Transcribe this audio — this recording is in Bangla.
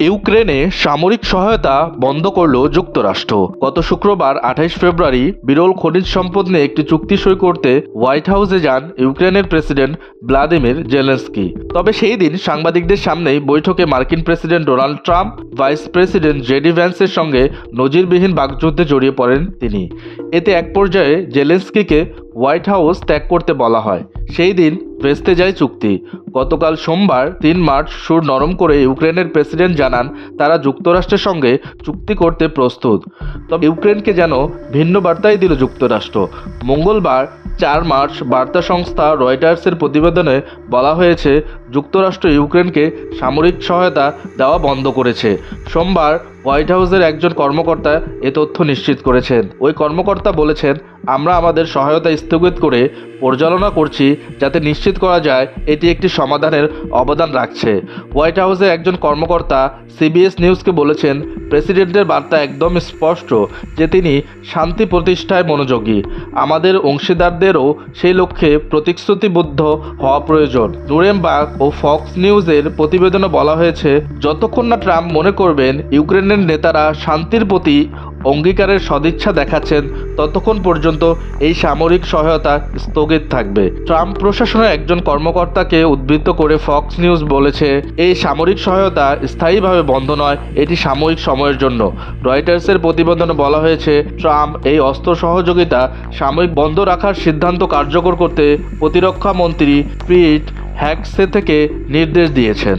ইউক্রেনে সামরিক সহায়তা বন্ধ করল যুক্তরাষ্ট্র। গত শুক্রবার 28 ফেব্রুয়ারি বিরল খনিজ সম্পদ নিয়ে একটি চুক্তি সই করতে হোয়াইট হাউসে যান ইউক্রেনের প্রেসিডেন্ট ভ্লাদিমির জেলেনস্কি। তবে সেই দিন সাংবাদিকদের সামনেই বৈঠকে মার্কিন president Donald Trump vice president JD ভ্যান্সের সঙ্গে নজিরবিহীন বাকযুদ্ধে জড়িয়ে পড়েন তিনি। এতে এক পর্যায়ে জেলেনস্কিকে হোয়াইট হাউস ত্যাগ করতে বলা হয়। সেই দিন ভেস্তে যায় চুক্তি। গতকাল সোমবার 3 মার্চ সুর নরম করে ইউক্রেনের প্রেসিডেন্ট জানান তারা যুক্তরাষ্ট্রের সঙ্গে চুক্তি করতে প্রস্তুত। তবে ইউক্রেনকে যেন ভিন্ন বার্তাই দিল যুক্তরাষ্ট্র। মঙ্গলবার 4 মার্চ বার্তা সংস্থা রয়টার্সের প্রতিবেদনে বলা হয়েছে যুক্তরাষ্ট্র ইউক্রেনকে সামরিক সহায়তা দেওয়া বন্ধ করেছে। সোমবার হোয়াইট হাউসের একজন কর্মকর্তা এ তথ্য নিশ্চিত করেছেন। ওই কর্মকর্তা বলেছেন, আমরা আমাদের সহায়তা স্থগিত করে পর্যালোচনা করছি যাতে নিশ্চিত করা যায় এটি একটি সমাধানের অবদান রাখছে। হোয়াইট হাউসের একজন কর্মকর্তা সিবিএস নিউজকে বলেছেন, প্রেসিডেন্টের বার্তা একদম স্পষ্ট যে তিনি শান্তি প্রতিষ্ঠায় মনোযোগী। আমাদের অংশীদারদেরও সেই লক্ষ্যে প্রতিশ্রুতিবদ্ধ হওয়া প্রয়োজন। নুরেমবার্গ ও ফক্স নিউজের প্রতিবেদনে বলা হয়েছে, যতক্ষণ না ট্রাম্প মনে করবেন ইউক্রেনের নেতারা শান্তির প্রতি অঙ্গীকারের সদিচ্ছা দেখাচ্ছেন ততক্ষণ পর্যন্ত এই সামরিক সহায়তা স্থগিত থাকবে। ট্রাম্প প্রশাসনের একজন কর্মকর্তাকে উদ্ধৃত করে ফক্স নিউজ বলেছে, এই সামরিক সহায়তা স্থায়ীভাবে বন্ধ নয়, এটি সাময়িক সময়ের জন্য। রয়টার্সের প্রতিবেদনে বলা হয়েছে, ট্রাম্প এই অস্ত্র সহযোগিতা সাময়িক বন্ধ রাখার সিদ্ধান্ত কার্যকর করতে প্রতিরক্ষা মন্ত্রী পিট হেগসে থেকে নির্দেশ দিয়েছেন।